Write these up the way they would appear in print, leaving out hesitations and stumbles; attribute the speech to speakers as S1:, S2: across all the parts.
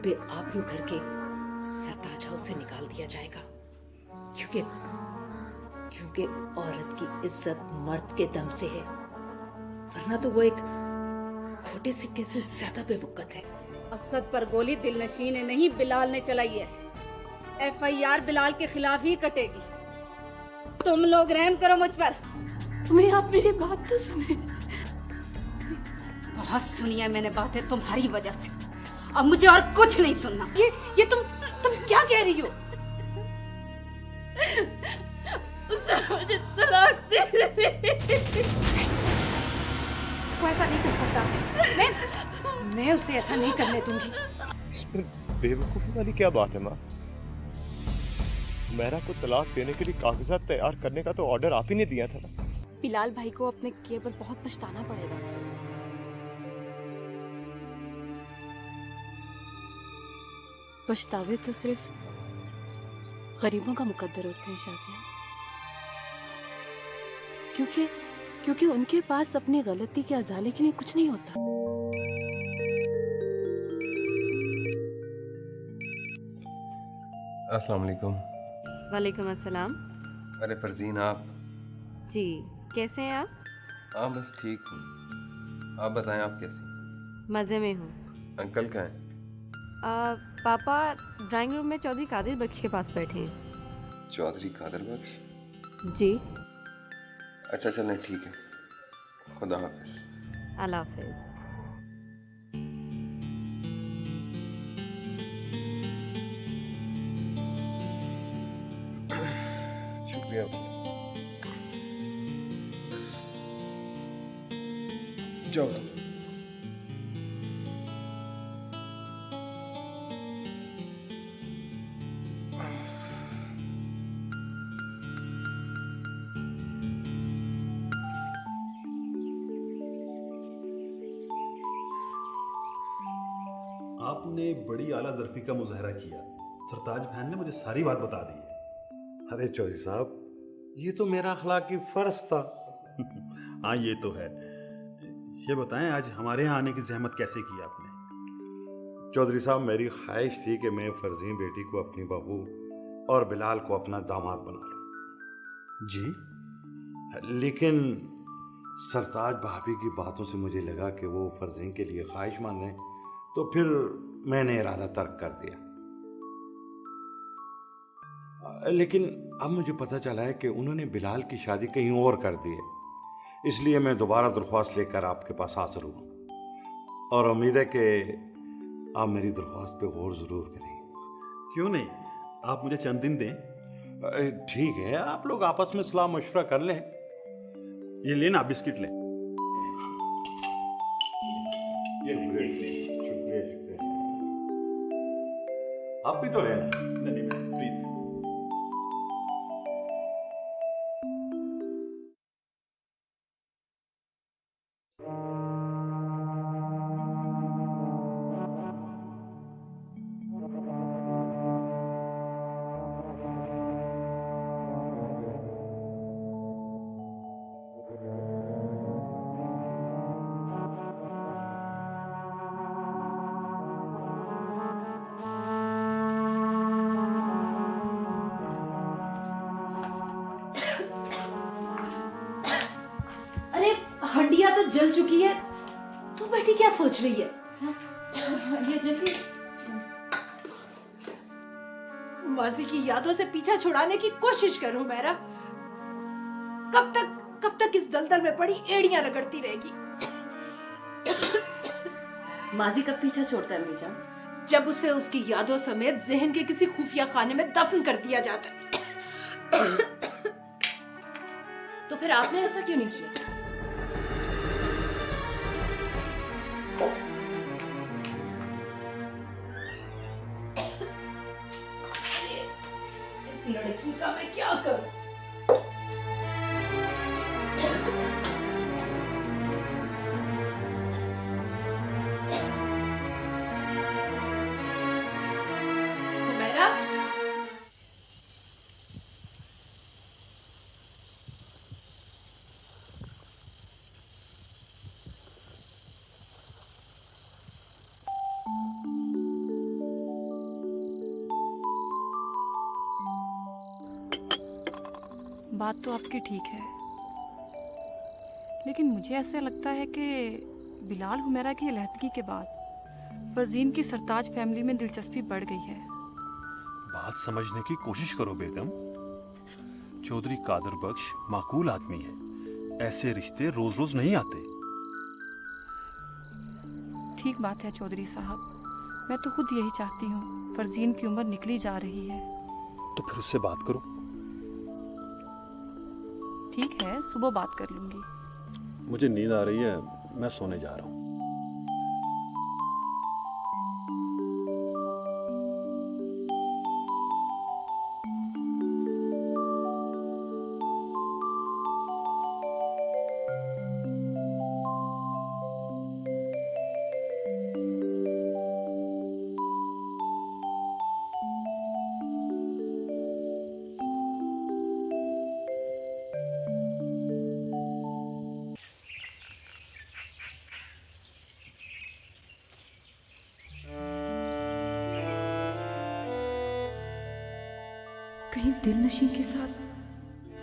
S1: बेआबरू करके सरताज हाउस से निकाल दिया जाएगा, क्योंकि औरत की इज्जत मर्द के दम से है, वरना तो वो एक खोटे सिक्के से ज्यादा बेवकूफ है।
S2: असद पर गोली दिलनशी ने नहीं, बिलाल ने चलाई है। FIR बिलाल के खिलाफ ही कटेगी। तुम लोग रहम करो मुझ पर।
S3: तुम्हें आप मेरी बात तो सुने।
S2: बहुत सुनी है मैंने बातें तुम्हारी वजह से, अब मुझे और कुछ नहीं सुनना।
S3: ये तुम क्या कह रही हो?
S2: उसने मुझे तलाक दे दी।
S3: वो ऐसा नहीं कर सकता।
S2: मैं उसे ऐसा नहीं करने दूंगी।
S4: इसमें बेवकूफी वाली क्या बात है माँ? मेरा को तलाक देने के लिए कागजात तैयार करने का तो ऑर्डर आप ही ने दिया था ना।
S3: बिलाल भाई को अपने किए पर बहुत पछताना पड़ेगा। पछतावे तो सिर्फ गरीबों का मुकद्दर होते हैं शाजिया, क्योंकि उनके पास अपनी गलती के अजाले के लिए कुछ नहीं होता।
S5: अस्सलाम वालेकुम।
S6: वालेकुम अस्सलाम।
S5: अरे फरजीन, आप?
S6: जी, कैसे हैं आप?
S5: हाँ बस ठीक हूँ। आप बताएं, आप कैसी?
S6: मज़े में हूँ।
S5: अंकल कहाँ हैं?
S6: पापा ड्राइंग रूम में चौधरी कादिर बख्श के पास बैठे हैं।
S5: चौधरी कादिर बख्श?
S6: जी।
S5: अच्छा चलें, ठीक है। खुदा हाफिज।
S6: अल्लाह हाफिज।
S5: शुक्रिया। बस जाओ।
S7: आपने बड़ी आला ज़र्फ़ी का मुजाहरा किया। सरताज बहन ने मुझे सारी बात बता दी है।
S8: अरे चौधरी साहब, ये तो मेरा अखलाकी फर्ज था।
S7: हाँ ये तो है। ये बताएं, आज हमारे यहाँ आने की जहमत कैसे की आपने?
S8: चौधरी साहब, मेरी ख्वाहिश थी कि मैं फर्जीन बेटी को अपनी बहू और बिलाल को अपना दामाद बना लूं।
S7: जी?
S8: लेकिन सरताज भाभी की बातों से मुझे लगा कि वो फर्जीन के लिए ख्वाहिशमंद हैं, तो फिर मैंने इरादा तर्क कर दिया। लेकिन अब मुझे पता चला है कि उन्होंने बिलाल की शादी कहीं और कर दी है, इसलिए मैं दोबारा दरख्वास्त लेकर आपके पास हाजिर हुआ और उम्मीद है कि आप मेरी दरख्वास्त पे गौर ज़रूर करेंगे।
S7: क्यों नहीं, आप मुझे चंद दिन दें।
S8: ठीक है, आप लोग आपस में सलाह मशवरा कर लें।
S7: ये लेना, बिस्किट लें।
S8: शुक्रिया। आप भी तो लेना।
S7: नहीं प्लीज।
S3: हंडिया तो जल चुकी है, तू बैठी क्या सोच रही है?
S2: ये जल्दी
S3: माजी की यादों से पीछा छुड़ाने की कोशिश करो मेरा। कब तक इस दलदल में पड़ी एड़ियां रगड़ती रहेगी?
S6: माजी कब पीछा छोड़ता है मीजा?
S3: जब उसे उसकी यादों समेत जहन के किसी खुफिया खाने में दफन कर दिया जाता है।
S6: तो फिर आपने ऐसा क्यों नहीं किया?
S3: इस लड़की का मैं क्या करूं?
S9: बात तो आपकी ठीक है, लेकिन मुझे ऐसा लगता है कि बिलाल हुमैरा की अलहदगी के बाद फरजीन की सरताज फैमिली में दिलचस्पी बढ़ गई है।
S7: बात समझने की कोशिश करो बेगम। चौधरी कादर बख्श माकूल आदमी है, ऐसे रिश्ते रोज रोज नहीं आते।
S9: ठीक बात है चौधरी साहब, मैं तो खुद यही चाहती हूँ। फरजीन की उम्र निकली जा रही है।
S7: तो फिर उससे बात करो।
S9: ठीक है, सुबह बात कर लूंगी।
S7: मुझे नींद आ रही है, मैं सोने जा रहा हूँ।
S1: कहीं दिलनशीं के साथ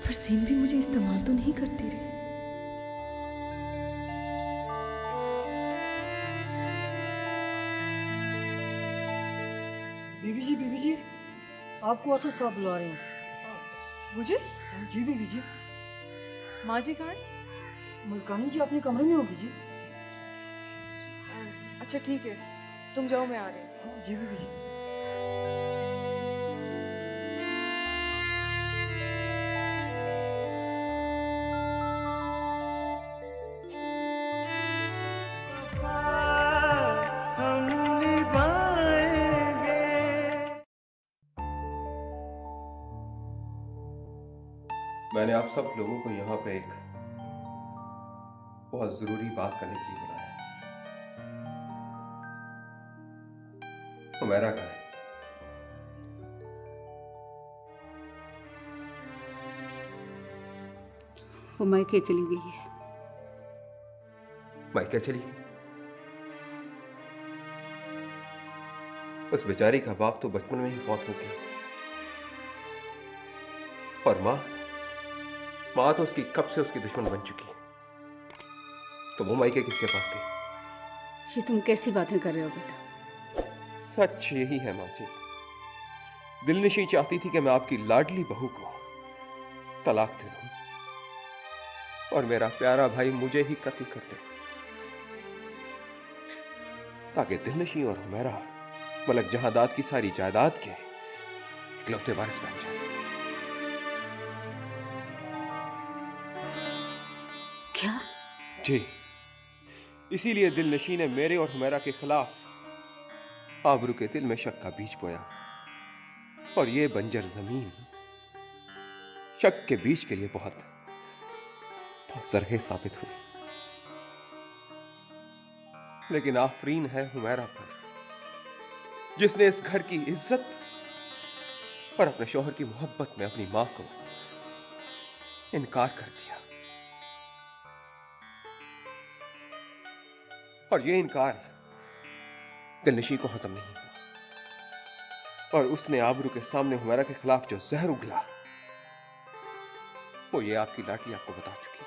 S1: फरजीन भी मुझे इस्तेमाल तो नहीं करती रही।
S10: बीबी जी, आपको असद साहब बुला रहे हैं।
S11: मुझे?
S10: जी बीबी जी।
S11: माँ जी कहाँ है?
S10: मुल्कानी जी अपने कमरे में होगी जी।
S11: अच्छा ठीक है, तुम जाओ, मैं आ रही हूँ।
S10: जी बीबी जी।
S5: मैंने आप सब लोगों को यहाँ पे एक बहुत जरूरी बात करने के लिए बुलाया है। हुमैरा कहाँ है?
S2: वो मायके चली गई है।
S5: मायके चली गई? उस बेचारी का बाप तो बचपन में ही फौत हो गया, और माँ तो उसकी कब से उसकी दुश्मन बन चुकी है। तो वो मायके किसके पास गई?
S2: ये तुम कैसी बातें कर रहे हो बेटा?
S5: सच यही है माँ जी। दिलनशी चाहती थी कि मैं आपकी लाडली बहू को तलाक दे दूं और मेरा प्यारा भाई मुझे ही कत्ल कर दे, ताकि दिलनशी और हुमैरा मलक जहादात की सारी जायदाद के इकलौते वारिस बन जाए।
S2: क्या?
S5: जी, इसीलिए दिलनशी ने मेरे और हुमैरा के खिलाफ आबरू के दिल में शक का बीज बोया, और ये बंजर जमीन शक के बीज के लिए बहुत सरहे साबित हुई। लेकिन आफरीन है हुमैरा पर, जिसने इस घर की इज्जत और अपने शौहर की मोहब्बत में अपनी मां को इनकार कर दिया। और ये इनकार दिलनशी को खत्म नहीं हुआ, और उसने आबरू के सामने हुमैरा के खिलाफ जो जहर उगला, वो ये आपकी लाठी आपको बता चुकी है।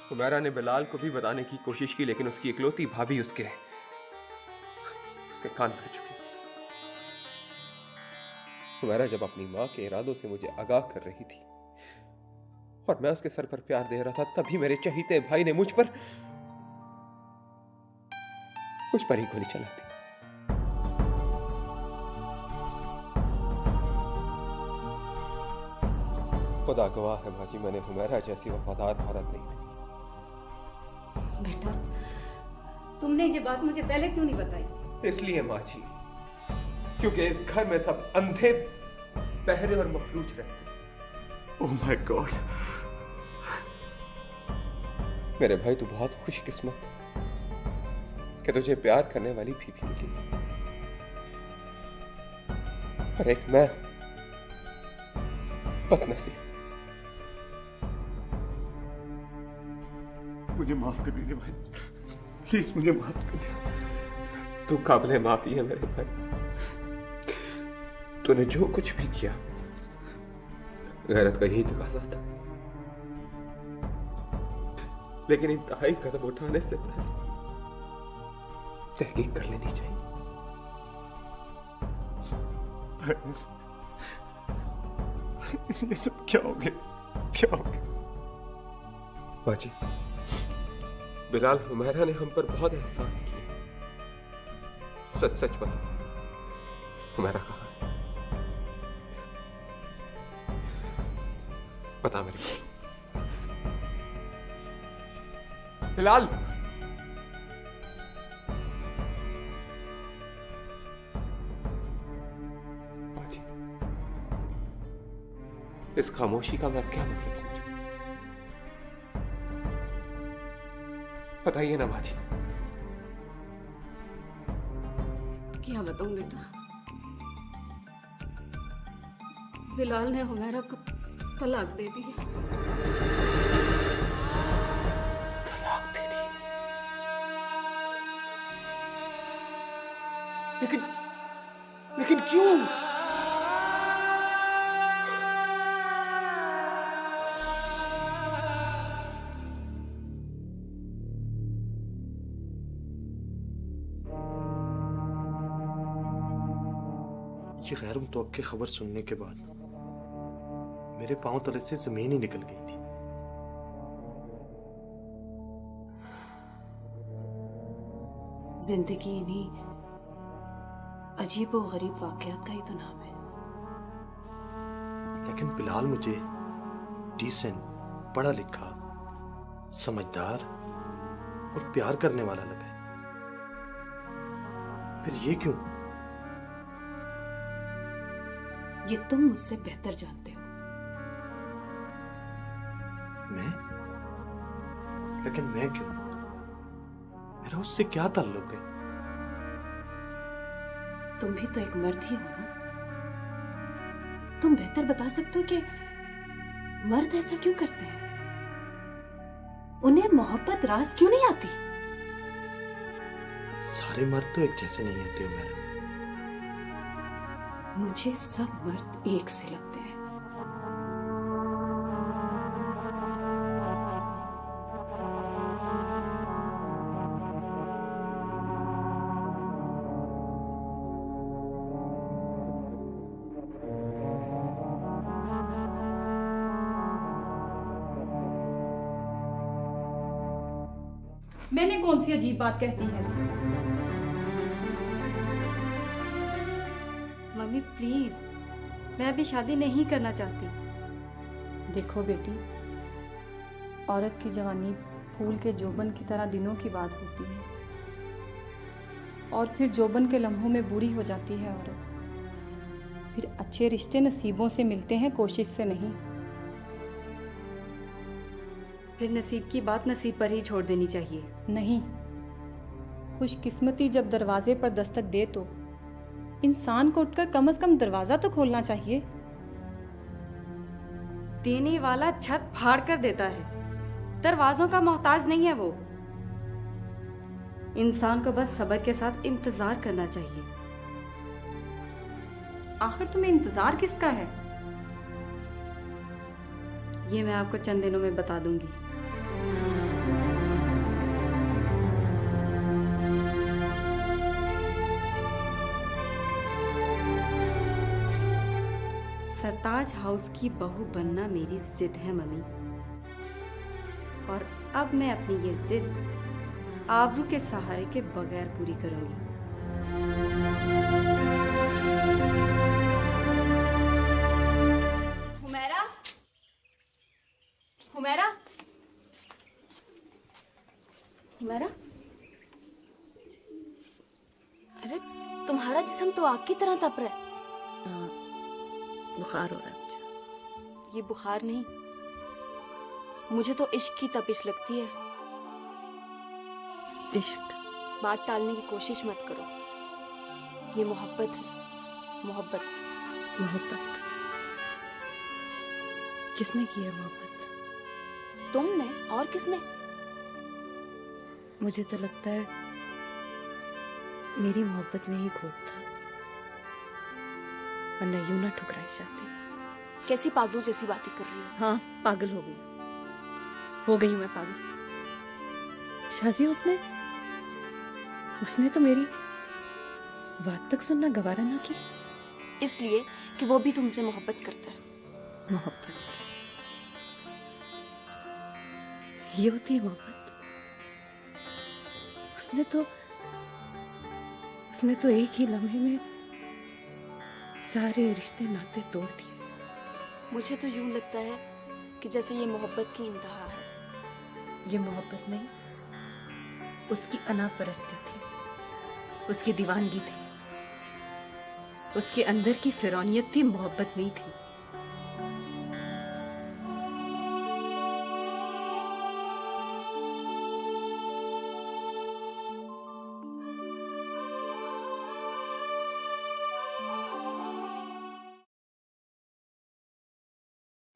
S5: हुमैरा ने बिलाल को भी बताने की कोशिश की, लेकिन उसकी इकलौती भाभी उसके कान भर चुकी। हुमैरा जब अपनी मां के इरादों से मुझे आगाह कर रही थी और मैं उसके सर पर प्यार दे रहा था, तभी मेरे चहीते भाई ने मुझ पर ही गोली चला दी। खुदा गवाह है माँ जी, मैंने हुमैरा जैसी वफादार औरत नहीं देखी।
S2: बेटा, तुमने ये बात मुझे पहले क्यों नहीं बताई?
S5: इसलिए माँ जी, क्योंकि इस घर में सब अंधे, बहरे और मखलूज रहते।
S4: Oh my God.
S5: मेरे भाई, तू बहुत खुशकिस्मत कि तुझे प्यार करने वाली बीवी मिली, और एक मैं बदनसीब।
S4: मुझे माफ कर दीजिए भाई, प्लीज मुझे माफ कर दीजिए।
S5: तू काबिल माफी है मेरे भाई। तूने जो कुछ भी किया गैरत का यही तकाजा था, लेकिन इंतहाई कदम उठाने से पहले तहकीक कर लेनी चाहिए।
S4: ये सब क्या हो गया, क्या हो गया?
S5: बाजी, बिलाल हुमैरा ने हम पर बहुत एहसान किए। सच सच बता, हुमैरा कहाँ है? बता मेरे को। बिलाल, बाजी, इस खामोशी का मैं क्या मतलब समझूं? बताइए ना बाजी।
S2: क्या बताऊं बेटा, बिलाल ने हुमैरा को तलाक दे दी है।
S5: तलाक दे दी? लेकिन क्यों?
S12: ये गैर मुतवक्की खबर सुनने के बाद मेरे पांव तले से जमीन ही निकल गई थी।
S3: जिंदगी इन्हीं अजीब और गरीब वाकयात का ही तो नाम है।
S12: लेकिन बिलाल मुझे डिसेंट, पढ़ा लिखा, समझदार और प्यार करने वाला लगा है। फिर ये क्यों?
S3: ये तुम मुझसे बेहतर जानते हो।
S12: मैं? लेकिन मैं क्यों? मेरा उससे क्या ताल्लुक है?
S3: तुम भी तो एक मर्द ही हो ना। तुम बेहतर बता सकते हो कि मर्द ऐसा क्यों करते हैं? उन्हें मोहब्बत रास क्यों नहीं आती?
S12: सारे मर्द तो एक जैसे नहीं होते हो मेरा।
S3: मुझे सब मर्द एक से लगते हैं।
S9: मैंने कौन सी अजीब बात कहती है?
S6: मम्मी प्लीज, मैं अभी शादी नहीं करना चाहती।
S9: देखो बेटी, औरत की जवानी फूल के जोबन की तरह दिनों की बात होती है, और फिर जोबन के लम्हों में बूढ़ी हो जाती है औरत। फिर अच्छे रिश्ते नसीबों से मिलते हैं, कोशिश से नहीं।
S6: फिर नसीब की बात नसीब पर ही छोड़ देनी चाहिए।
S9: नहीं, खुशकिस्मती जब दरवाजे पर दस्तक दे तो इंसान को उठकर कम से कम दरवाजा तो खोलना चाहिए।
S6: देने वाला छत फाड़ कर देता है, दरवाजों का मोहताज नहीं है वो। इंसान को बस सब्र के साथ इंतजार करना चाहिए।
S9: आखिर तुम्हें इंतजार किसका है?
S6: ये मैं आपको चंद दिनों में बता दूंगी। सरताज हाउस की बहू बनना मेरी जिद है मम्मी, और अब मैं अपनी ये जिद आबरू के सहारे के बगैर पूरी करूंगी।
S13: हुमैरा, हुमैरा, हुमैरा, अरे तुम्हारा जिस्म तो आग की तरह तप रहा है।
S1: बुखार हो रहा है मुझे।
S13: ये बुखार नहीं, मुझे तो इश्क की तपिश लगती है।
S1: इश्क?
S13: बात टालने की कोशिश मत करो, ये मोहब्बत है, मोहब्बत।
S1: मोहब्बत? किसने की है मोहब्बत?
S13: तुमने, और किसने?
S1: मुझे तो लगता है मेरी मोहब्बत में ही खोट था, वरना यूं ना ठुकराई जाती।
S13: कैसी पागलों जैसी बातें कर रही हो?
S3: हाँ, पागल हो गई हूँ मैं पागल। शाजिया, उसने तो मेरी बात तक सुनना गवारा ना की।
S13: इसलिए कि वो भी तुमसे मोहब्बत करता है।
S3: मोहब्बत, ये होती है मोहब्बत? उसने तो एक ही लम्हे में सारे रिश्ते नाते तोड़ दिए।
S13: मुझे तो यूं लगता है कि जैसे ये मोहब्बत की इंतहा है।
S3: ये मोहब्बत नहीं, उसकी अनापरस्ती थी, उसकी दीवानगी थी, उसके अंदर की फिरौनियत थी, मोहब्बत नहीं थी।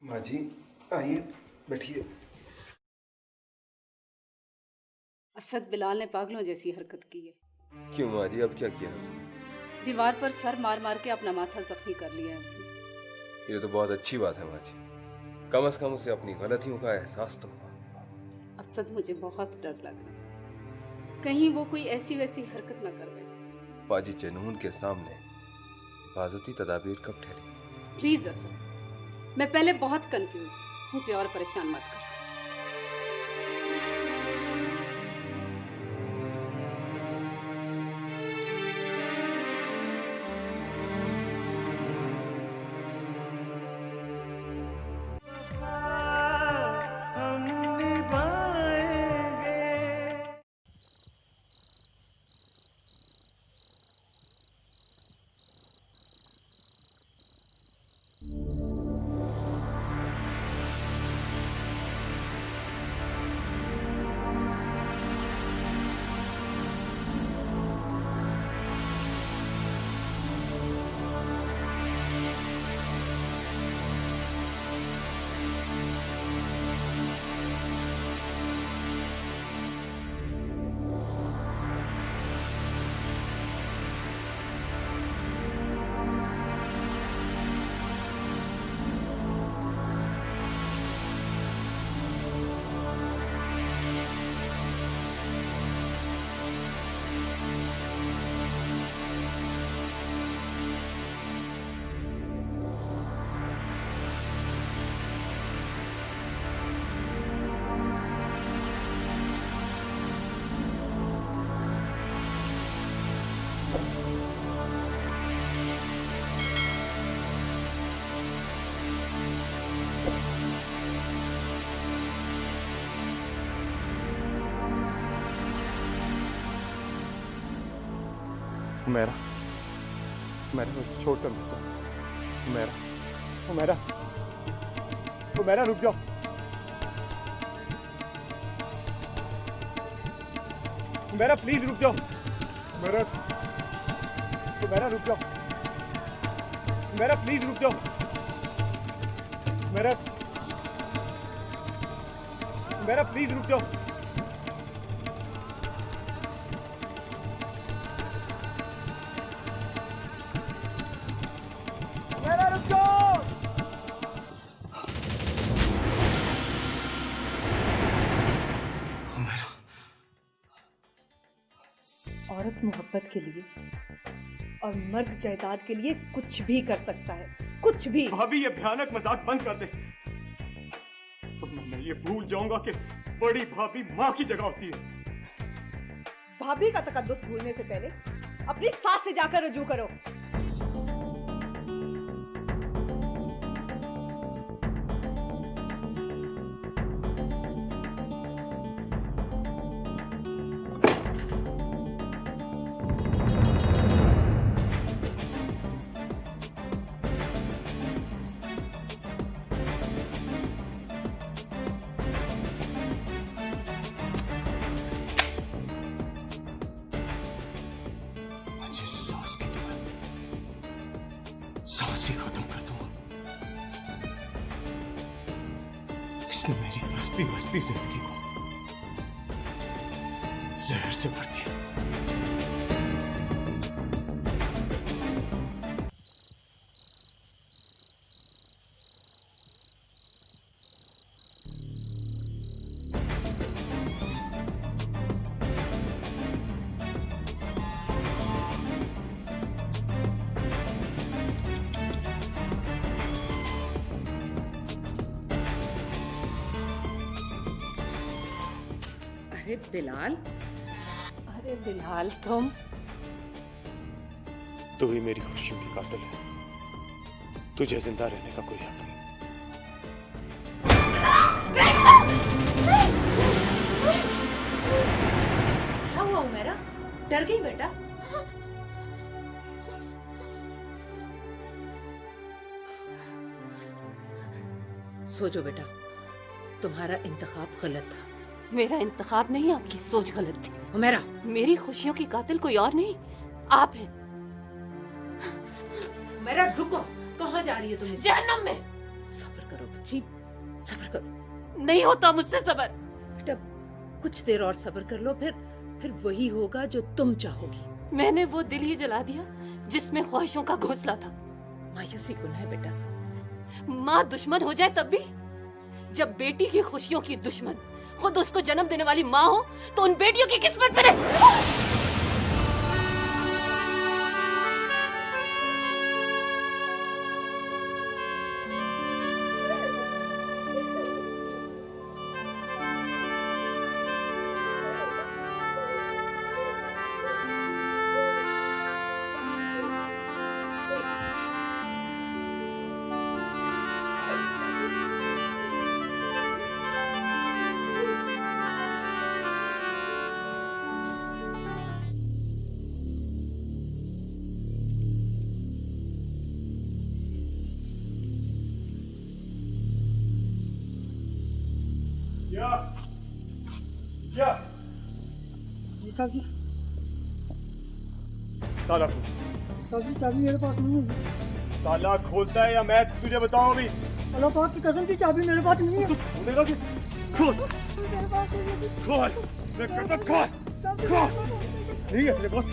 S5: माँ जी आइए बैठिए।
S2: असद बिलाल ने पागलों जैसी हरकत की है।
S5: क्यों माँ जी, अब क्या किया है उसने?
S2: दीवार पर सर मार मार के अपना माथा जख्मी कर लिया है उसने।
S5: ये तो बहुत अच्छी बात है माँ जी, कम से कम उसे अपनी गलतियों का एहसास तो हुआ।
S2: असद, मुझे बहुत डर लग रहा है, कहीं वो कोई ऐसी वैसी हरकत ना कर बैठे।
S5: बाजी जुनून के सामने हिफाजती तदाबीर कब ठहरी?
S2: प्लीज असद, मैं पहले बहुत कंफ्यूज हूँ, मुझे और परेशान मत कर।
S4: मेरा मुझे छोड़कर मत जाओ। मेरा रुक जाओ। मेरा प्लीज रुक जाओ। मेरा रुक जाओ। मेरा प्लीज रुक जाओ। मेरा प्लीज रुक जाओ।
S11: औरत मोहब्बत के लिए और मर्द जायदाद के लिए कुछ भी कर सकता है, कुछ भी।
S4: भाभी, ये भयानक मजाक बंद कर दे। तो मैं ये भूल जाऊंगा कि बड़ी भाभी माँ की जगह होती है।
S11: भाभी का तकद्दुस भूलने से पहले अपनी सास से जाकर रजू करो।
S12: सांस ही खत्म कर दूंगा। इसने मेरी हंसती बसती जिंदगी को जहर से भर दिया।
S1: अरे बिलाल,
S2: अरे बिलाल तुम
S12: तू ही मेरी खुशियों की कातिल है। तुझे जिंदा रहने का कोई हक नहीं।
S1: क्या हुआ उमेरा? डर गई बेटा? सोचो बेटा, तुम्हारा इंतखाब गलत था।
S3: मेरा इंतखाब नहीं, आपकी सोच गलत थी।
S1: उमेरा,
S3: मेरी खुशियों की कातिल कोई और नहीं, आप हैं।
S1: उमेरा रुको, कहाँ जा रही हो तुम?
S3: जहन्नम में।
S1: सब्र करो बच्ची, सब्र करो।
S3: नहीं होता मुझसे सब्र।
S1: बेटा कुछ देर और सब्र कर लो, फिर वही होगा जो तुम चाहोगी।
S3: मैंने वो दिल ही जला दिया जिसमें ख्वाहिशों का घोंसला था।
S1: मायूसी गुनाह है बेटा।
S3: माँ दुश्मन हो जाए तब भी? जब बेटी की खुशियों की दुश्मन खुद उसको जन्म देने वाली माँ हो तो उन बेटियों की किस्मत में
S4: क्या?
S10: जी साहब जी।
S4: ताला खोल।
S10: साहब जी चाबी मेरे पास नहीं है।
S4: ताला खोलता है या मैं तुझे बताऊं अभी?
S10: अल्लाह पाक की कसम की चाबी मेरे पास नहीं है।
S4: खोलेगा कि? खोल।
S10: मेरे पास नहीं है।
S4: खोल। मैं कहता हूं खोल। खोल। नहीं है तेरे पास।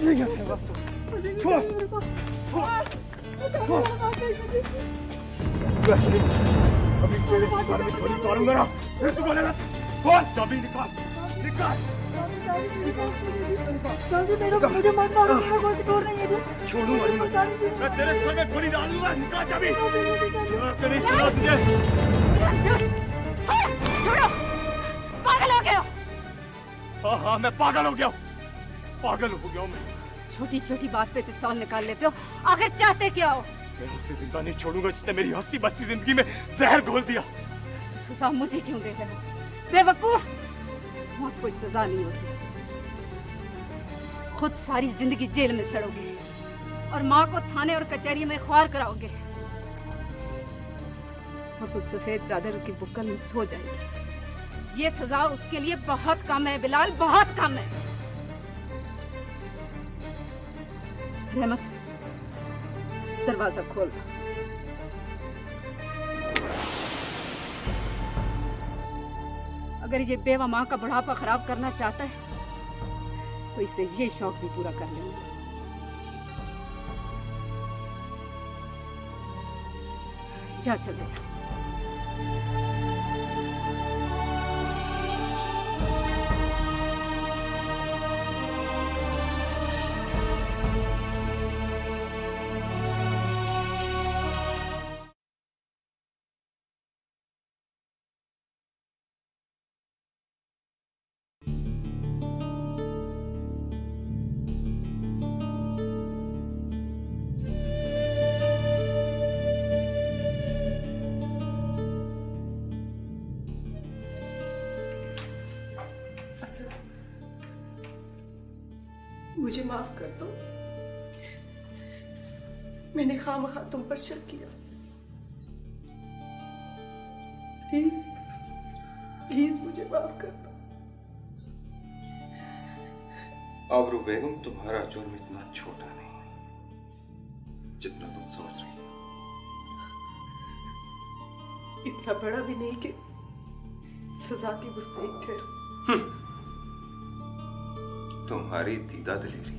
S4: नहीं है तेरे पास। खोल। खोल। वैसे अभी तेरे सर में गोली मारूंगा ना, फिर तू बोलेगा खोल। चाबी निकाल, निकाल।
S10: मुझे मत मारो, मेरा कोई कसूर नहीं है।
S4: छोड़ूंगा नहीं मैं तेरे सर में गोली डालूंगा। निकाल चाबी। तेरी सुना तुझे।
S3: छोड़ो, पागल हो गए हो।
S4: हाँ हाँ मैं पागल हो गया हूँ, पागल हो गया हूँ मैं।
S2: छोटी छोटी बात पे पिस्तौल निकाल लेते हो, आखिर चाहते क्या हो?
S4: मैं उसे जिंदा नहीं छोड़ूंगा जिसने मेरी हंसती बसती जिंदगी में जहर घोल दिया।
S2: सजा मुझे क्यों दे रहे हो बेवकूफ? मौत कोई सजा नहीं होती। खुद सारी जिंदगी जेल में सड़ोगे और माँ को थाने और कचहरी में ख्वार कराओगे और कुछ सफेद चादर की बुक्कल में सो जाएगी। ये सजा उसके लिए बहुत कम है बिलाल, बहुत कम है। रहमत, दरवाजा खोल। अगर ये बेवा माँ का बुढ़ापा खराब करना चाहता है तो इससे ये शौक भी पूरा कर लेंगे। जा चले जा।
S11: मुझे माफ कर दो, मैंने खामखा तुम पर शक किया। प्लीज प्लीज मुझे माफ कर दो।
S5: आबरू बेगम, तुम्हारा जुर्म इतना छोटा नहीं जितना तुम समझ रही हो।
S11: इतना बड़ा भी नहीं कि सजा की मुस्तहिक ठहरो।
S5: तुम्हारी दीदा दिलेरी।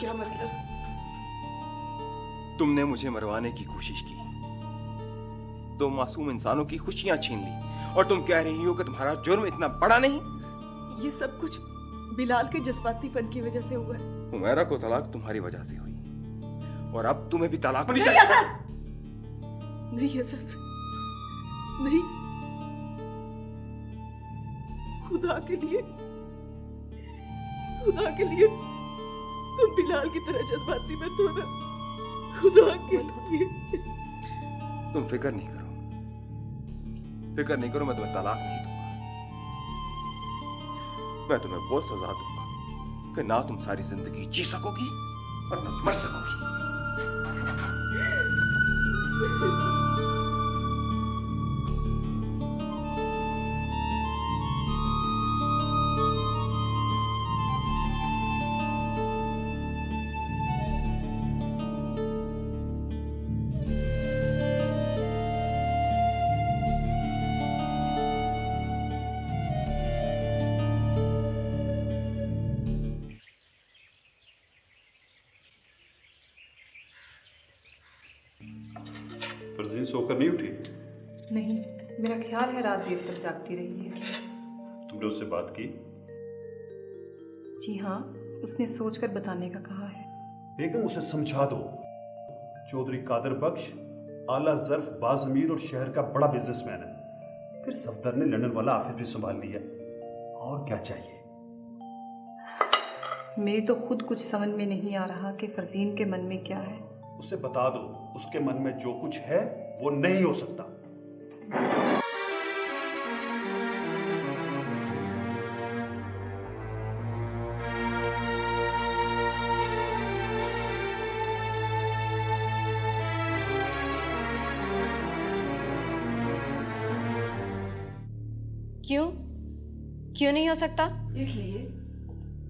S11: क्या मतलब?
S5: तुमने मुझे मरवाने की कोशिश की, दो मासूम इंसानों की खुशियां छीन ली और तुम कह रही हो कि तुम्हारा जुर्म इतना बड़ा नहीं।
S11: ये सब कुछ बिलाल के जज्बातीपन की वजह से हुआ है।
S5: उमैरा को तलाक तुम्हारी वजह से हुई और अब तुम्हें भी तलाक होनी
S11: नहीं
S5: चाहिए।
S11: नहीं नहीं, खुदा के लिए तुम बिलाल की तरह जज्बाती मत हो ना, खुदा के लिए।
S5: तुम फिक्र नहीं करो, मैं तुम्हें तलाक नहीं दूंगा। मैं तुम्हें वो सजा दूंगा कि ना तुम सारी जिंदगी जी सकोगी और ना मर सकोगी।
S7: फरजीन सोकर नहीं उठी?
S9: नहीं, मेरा ख्याल है रात देर तक जागती रही है।
S7: तुमने उससे बात की?
S9: जी हाँ, उसने सोचकर बताने का कहा है।
S7: बेगम उसे समझा दो, चौधरी कादर बख्श आला ज़र्फ बाज़मीर और शहर का बड़ा बिजनेसमैन है। फिर सफदर ने लंदन वाला ऑफिस भी संभाल लिया, और क्या चाहिए?
S9: मेरी तो खुद कुछ समझ में नहीं आ रहा कि फरजीन के मन में क्या है।
S7: उसे बता दो, उसके मन में जो कुछ है वो नहीं हो सकता।
S6: क्यों नहीं हो सकता?
S11: इसलिए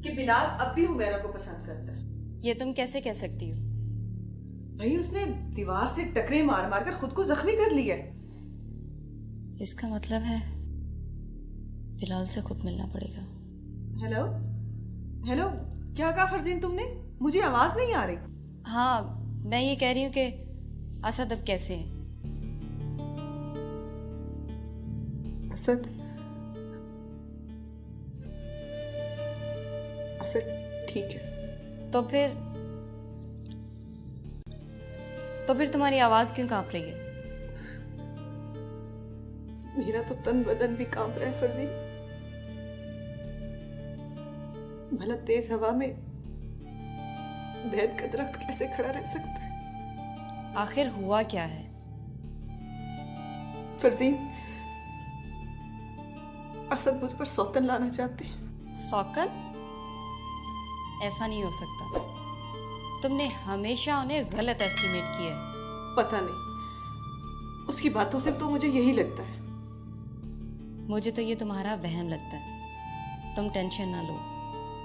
S11: कि बिलाल अब भी हुमैरा को पसंद करता है।
S6: ये तुम कैसे कह सकती हो?
S11: भाई उसने दीवार से टकरे मार मार कर खुद को जख्मी कर लिया।
S6: इसका मतलब है बिलाल से खुद मिलना पड़ेगा।
S11: हेलो हेलो, क्या कहा फरजीन तुमने? मुझे आवाज नहीं आ रही।
S6: हाँ, मैं ये कह रही हूँ कि असद अब कैसे है?
S11: असद ठीक है।
S6: तो फिर तुम्हारी आवाज क्यों कांप रही है?
S11: मेरा तो तन बदन भी कांप रहा है फरजीन। भला तेज हवा में बैद का दरख्त कैसे खड़ा रह सकता है?
S6: आखिर हुआ क्या है?
S11: फरजीन, असद मुझ पर सौतन लाना चाहते हैं।
S6: सौकन? ऐसा नहीं हो सकता। तुमने हमेशा उन्हें गलत एस्टिमेट किया है।
S11: पता नहीं, उसकी बातों से तो मुझे यही लगता है।
S6: मुझे तो ये तुम्हारा वहम लगता है। तुम टेंशन ना लो,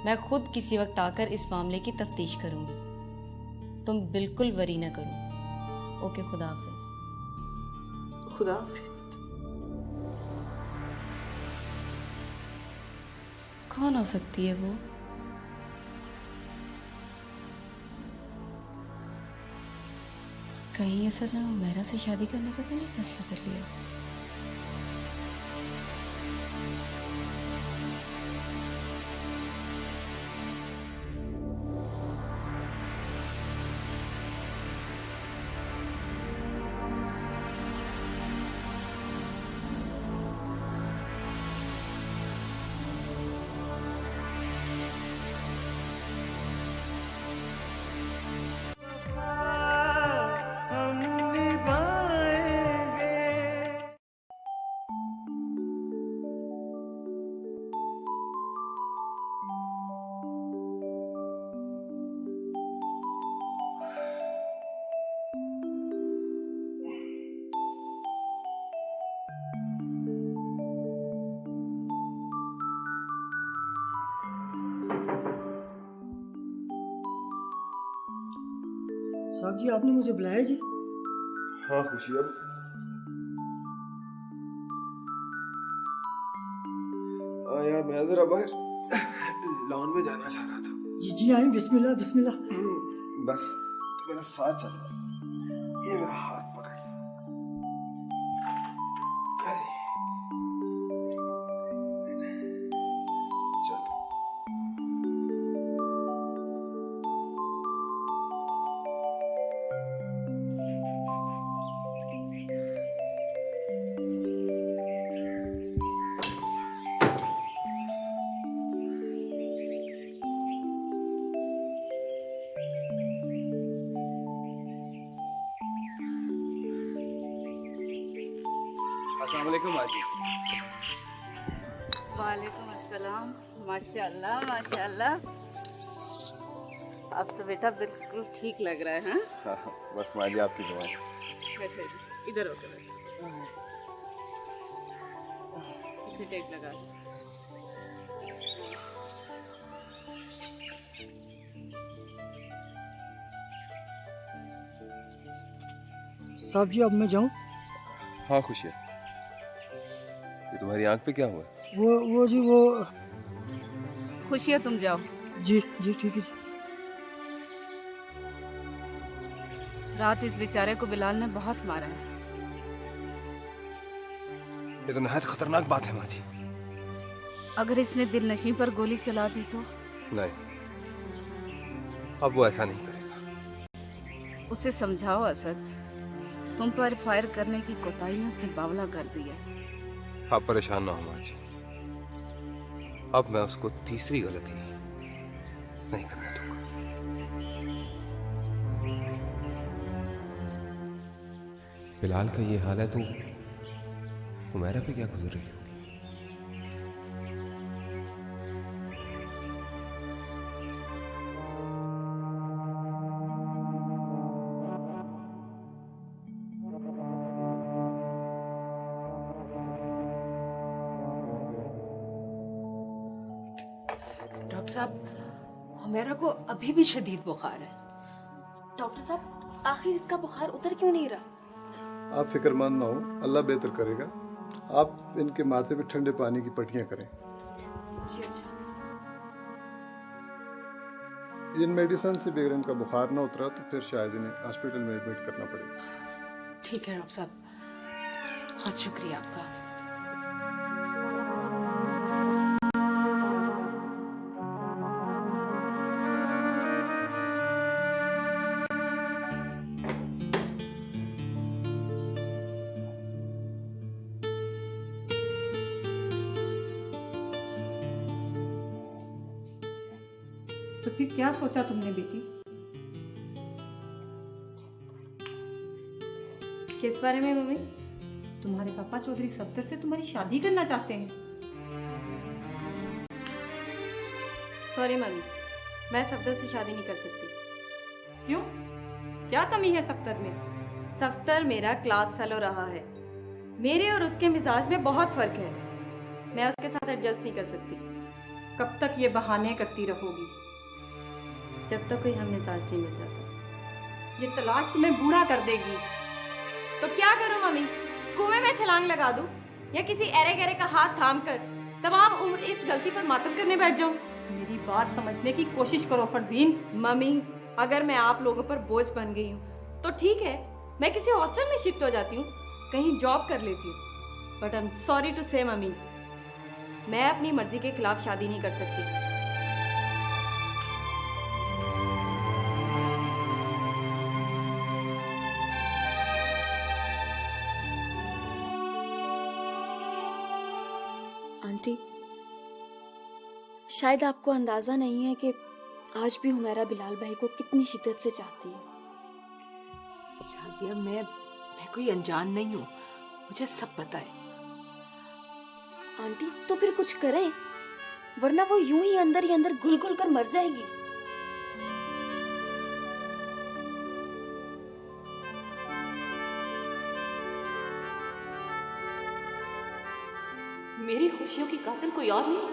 S6: मैं खुद किसी वक्त आकर इस मामले की तफ्तीश करूंगी। तुम बिल्कुल वरी ना करो। ओके, खुदा हाफिज।
S11: खुदा हाफिज।
S6: कौन हो सकती है वो? कहीं असद ने उमैरा से शादी करने का तो नहीं फैसला कर लिया?
S10: साहब जी, आपने मुझे बुलाया जी?
S5: हाँ खुशी, अब आया। मैं जरा बाहर लॉन में जाना चाह रहा था।
S10: जी जी, आए। बिस्मिल्लाह बिस्मिल्लाह।
S5: बस तो मेरा साथ चल रहा, ये मेरा हाथ पकड़। अस्सलाम वालेकुम माँ जी।
S2: वालेकुम अस्सलाम। माशाल्लाह माशाल्लाह, अब तो बेटा बिल्कुल ठीक लग रहा है। हाँ
S5: बस माँ जी आपकी दुआ।
S2: बैठे इधर होकर इसे टेक लगा दो।
S10: साहब जी अब मैं जाऊं?
S5: हाँ खुशियाँ, ये तुम्हारी आंख पे क्या हुआ?
S10: वो जी वो।
S2: खुशियाँ तुम जाओ।
S10: जी जी ठीक है जी।
S2: रात इस बेचारे को बिलाल ने बहुत मारा है।
S5: ये तो नहायत खतरनाक बात है माँ जी।
S2: अगर इसने दिलनशी पर गोली चला दी तो?
S5: नहीं, अब वो ऐसा नहीं करेगा।
S2: उसे समझाओ असद, तुम पर फायर करने की कोताही ने उसे बावला कर दिया।
S5: आप परेशान ना हो माँ जी, अब मैं उसको तीसरी गलती नहीं करने दूंगा। बिलाल का ये हाल है तो हुमैरा पे क्या गुजर रही होगी?
S1: डॉक्टर साहब, हुमैरा को अभी भी शदीद बुखार है।
S13: डॉक्टर साहब, आखिर इसका बुखार उतर क्यों नहीं रहा?
S14: आप फिक्रमंद ना हो, अल्लाह बेहतर करेगा। आप इनके माथे पे ठंडे पानी की पट्टियां करें।
S13: जी अच्छा।
S14: इन मेडिसिन से भी अगर इनका बुखार ना उतरा तो फिर शायद इन्हें हॉस्पिटल में एडमिट करना पड़ेगा।
S1: ठीक है डॉक्टर साहब, बहुत शुक्रिया आपका।
S9: तो फिर क्या सोचा तुमने बेटी?
S6: किस बारे में मम्मी?
S9: तुम्हारे पापा चौधरी सफदर से तुम्हारी शादी करना चाहते हैं।
S6: सॉरी मम्मी, मैं सफदर से शादी नहीं कर सकती।
S9: क्यों? क्या कमी है सफदर में?
S6: सफदर मेरा क्लास फेलो रहा है। मेरे और उसके मिजाज में बहुत फर्क है। मैं उसके साथ एडजस्ट नहीं कर सकती।
S9: कब तक ये बहाने करती रहोगी?
S6: जब तक कोई हम मिजाज नहीं मिल जाता।
S9: ये तलाश तुम्हें बूढ़ा कर देगी।
S6: तो क्या करूं मम्मी? कुएं में छलांग लगा दूं या किसी एरे गहरे का हाथ थाम कर तमाम उम्र इस गलती पर मातम करने बैठ जाऊं?
S9: मेरी बात समझने की कोशिश करो फरजीन।
S6: मम्मी, अगर मैं आप लोगों पर बोझ बन गई हूँ तो ठीक है, मैं किसी हॉस्टल में शिफ्ट हो जाती हूँ, कहीं जॉब कर लेती हूँ। But I am sorry to say mummy, मैं अपनी मर्जी के खिलाफ शादी नहीं कर सकती।
S13: आंटी, शायद आपको अंदाजा नहीं है कि आज भी हुमैरा बिलाल भाई को कितनी शिद्दत से चाहती है।
S1: शाजिया, मैं कोई अनजान नहीं हूँ, मुझे सब पता है।
S13: आंटी तो फिर कुछ करें, वरना वो यूं ही अंदर घुल घुल कर मर जाएगी।
S3: मेरी खुशियों की कातिल कोई और नहीं,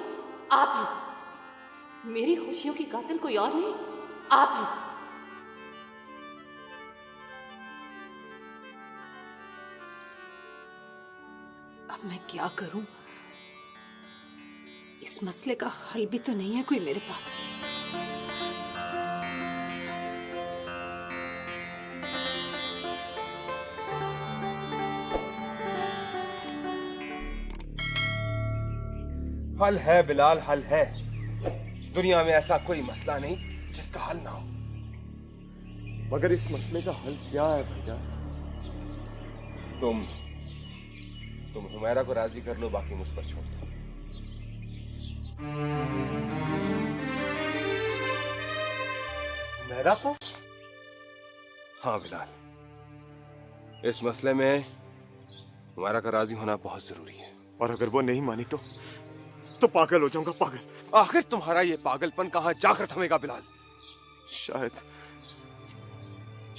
S3: आप हैं। मेरी खुशियों की कातिल कोई और नहीं, आप हैं।
S1: अब मैं क्या करूं? इस मसले का हल भी तो नहीं है कोई मेरे पास।
S5: हल है बिलाल, हल है। दुनिया में ऐसा कोई मसला नहीं जिसका हल ना हो। मगर इस मसले का हल क्या है भाईजान? तुम हुमैरा को राजी कर लो, बाकी मुझ पर छोड़ दो।
S12: हुमैरा को?
S5: हाँ बिलाल, इस मसले में हुमैरा का राजी होना बहुत जरूरी है।
S15: और अगर वो नहीं मानी तो पागल हो जाऊंगा, पागल।
S5: आखिर तुम्हारा ये पागलपन कहाँ जाकर थमेगा बिलाल?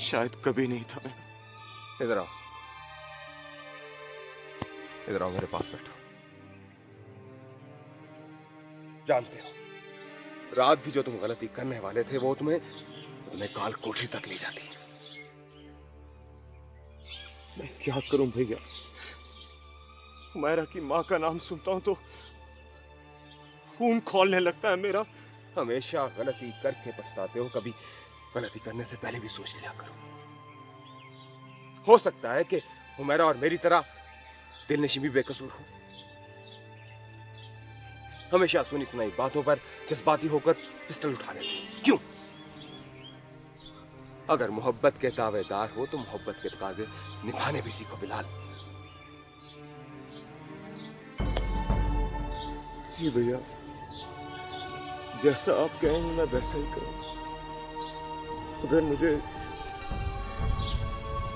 S15: शायद कभी नहीं थमेगा।
S5: इधर आओ, इधर आओ, मेरे पास बैठो। जानते हो, रात भी जो तुम गलती करने वाले थे वो तुम्हें काल कोठरी तक ले जाती।
S15: मैं क्या करूं भैया, हुमैरा की माँ का नाम सुनता हूं तो खून खौलने लगता है मेरा।
S5: हमेशा गलती करके पछताते हो, कभी गलती करने से पहले भी सोच लिया करो। हो सकता है कि हुमैरा और मेरी तरह दिलनशी भी बेकसूर हो। हमेशा सुनी सुनाई बातों पर जज्बाती होकर पिस्टल उठा लेते। क्यों? अगर मोहब्बत के दावेदार हो तो मोहब्बत के तकाजे निभाने भी सीखो बिलाल।
S15: जी भैया, जैसा आप कहेंगे मैं वैसा ही करूंगा। अगर मुझे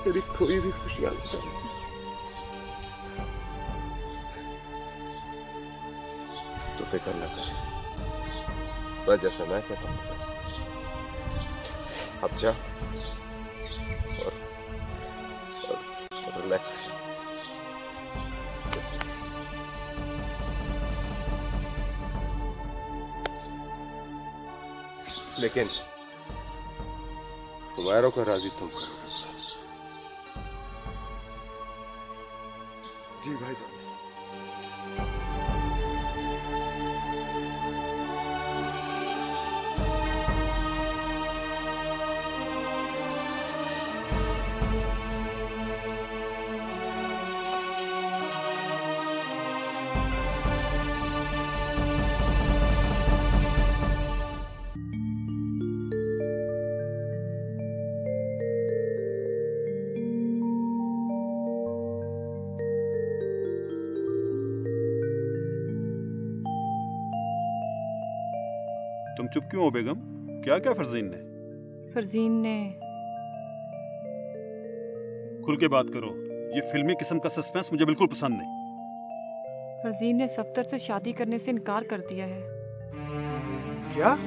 S15: मेरी कोई भी खुशियां लौटानी
S5: तो फिक्र न कर, बस जैसा मैं कहता हूँ वैसा। अब जा और रिलैक्स। लेकिन हुमैरा को राजी तुम करोगे।
S15: जी भाईजान।
S7: तुम चुप क्यों हो बेगम? क्या क्या फरजीन ने?
S9: फरजीन ने
S7: खुल के बात करो, ये फिल्मी किस्म का सस्पेंस मुझे बिल्कुल पसंद नहीं।
S9: फरजीन ने सफ्तर से शादी करने से इनकार कर दिया है।
S7: क्या?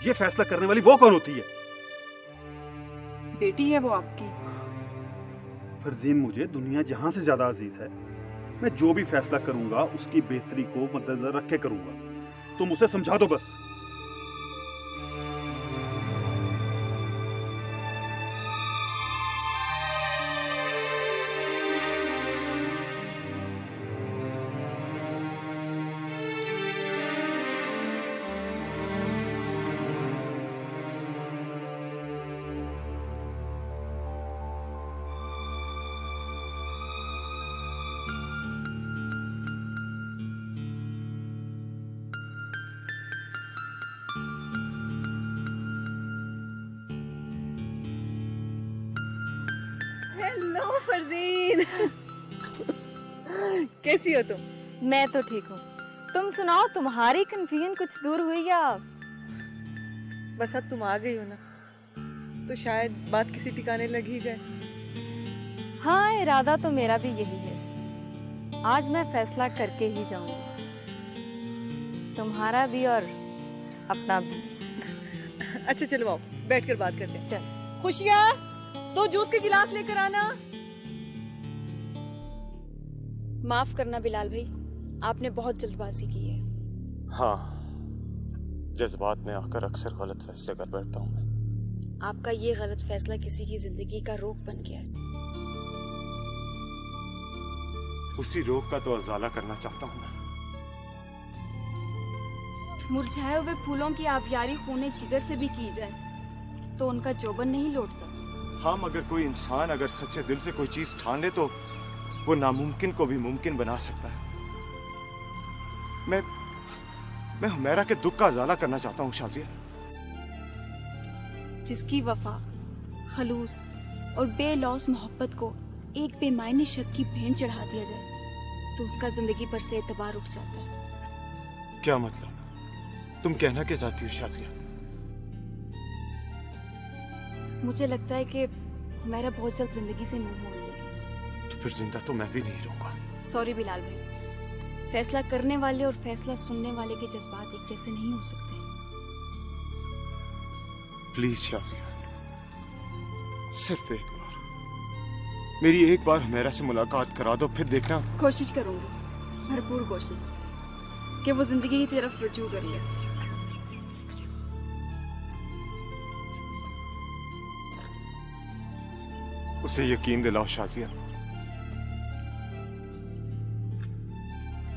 S7: ये फैसला करने वाली वो कौन होती है?
S9: बेटी है वो आपकी।
S7: फरजीन मुझे दुनिया जहां से ज्यादा अजीज है। मैं जो भी फैसला करूंगा उसकी बेहतरी को मद्देनजर रख के करूंगा। तुम उसे समझा दो बस।
S11: हेलो फरजीन। कैसी हो तुम?
S6: मैं तो ठीक हूँ, तुम सुनाओ, तुम्हारी कन्फ्यूजन कुछ दूर हुई या?
S11: बस अब तुम आ गई हो ना, तो शायद बात किसी ठिकाने लग ही जाए।
S6: हाँ, इरादा तो मेरा भी यही है। आज मैं फैसला करके ही जाऊंगी, तुम्हारा भी और अपना भी।
S11: अच्छा चलो आओ, बैठकर बात करते हैं।
S6: चल।
S11: खुशियाँ, 2 जूस के गिलास लेकर आना।
S13: माफ करना बिलाल भाई, आपने बहुत जल्दबाजी की है।
S15: हाँ, जज्बात में आकर अक्सर गलत फैसले कर बैठता हूँ मैं।
S13: आपका ये गलत फैसला किसी की जिंदगी का रोग बन गया है।
S15: उसी रोग का तो अजाला करना चाहता हूँ मैं।
S13: मुरझाए हुए फूलों की आबियारी खूने जिगर से भी की जाए तो उनका जोबन नहीं लौटता।
S15: हाँ, मगर कोई इंसान अगर सच्चे दिल से कोई चीज ठान ले तो वो नामुमकिन को भी मुमकिन बना सकता है। मैं हुमैरा के दुख का अजाला करना चाहता हूँ शाजिया।
S13: जिसकी वफा, खलूस और बेलौस मोहब्बत को एक बेमायने शक की भेंट चढ़ा दिया जाए तो उसका जिंदगी पर से एतबार उठ जाता है।
S15: क्या मतलब? तुम कहना क्या चाहती हो शाजिया?
S13: मुझे लगता है कि हुमैरा बहुत जल्द जिंदगी से मुंह मोड़ लेगी।
S15: तो फिर जिंदा तो मैं भी नहीं रहूंगा।
S13: सॉरी बिलाल भाई, फैसला करने वाले और फैसला सुनने वाले के जज्बात एक जैसे नहीं हो सकते।
S15: प्लीज शाजिया, सिर्फ एक बार, मेरी एक बार हुमैरा से मुलाकात करा दो, फिर देखना।
S13: कोशिश करूंगी, भरपूर कोशिश, कि वो जिंदगी की तरफ रुजू कर ले।
S15: उसे यकीन दिलाओ शाजिया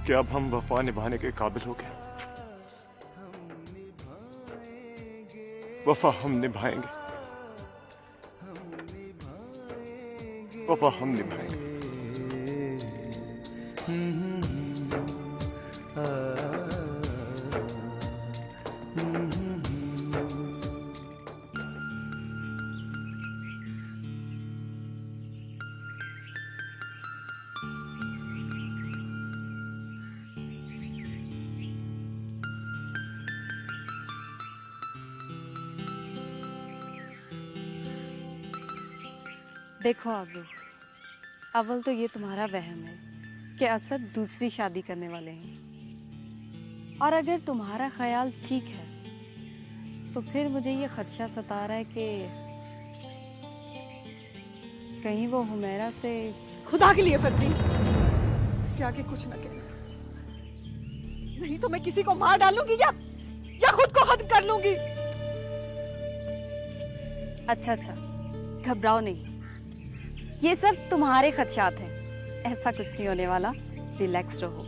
S15: कि अब हम वफा निभाने के काबिल हो गए। वफा हम निभाएंगे, वफा हम निभाएंगे।
S6: देखो आबरू, अव्वल तो ये तुम्हारा वहम है कि असद दूसरी शादी करने वाले हैं, और अगर तुम्हारा ख्याल ठीक है तो फिर मुझे ये खदशा सता रहा है कि कहीं वो हुमैरा से।
S11: खुदा के लिए फर्जी, इससे आगे कुछ ना कहना, नहीं तो मैं किसी को मार डालूंगी या खुद को खत्म कर लूंगी।
S6: अच्छा, घबराओ नहीं, ये सब तुम्हारे खदशात हैं, ऐसा कुछ नहीं होने वाला, रिलैक्स रहो।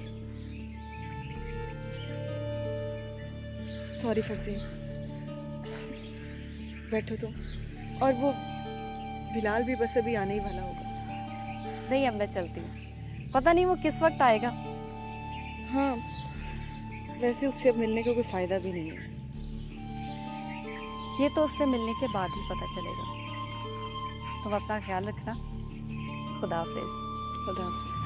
S11: सॉरी फर्जी, बैठो तुम, और वो बिलाल भी बस अभी आने ही वाला होगा।
S6: नहीं, अब मैं चलती हूँ, पता नहीं वो किस वक्त आएगा।
S11: हाँ, वैसे उससे अब मिलने का कोई फायदा भी नहीं है।
S6: ये तो उससे मिलने के बाद ही पता चलेगा। तुम अपना ख्याल रखना। खुदा हाफिज।
S11: खुदा हाफिज।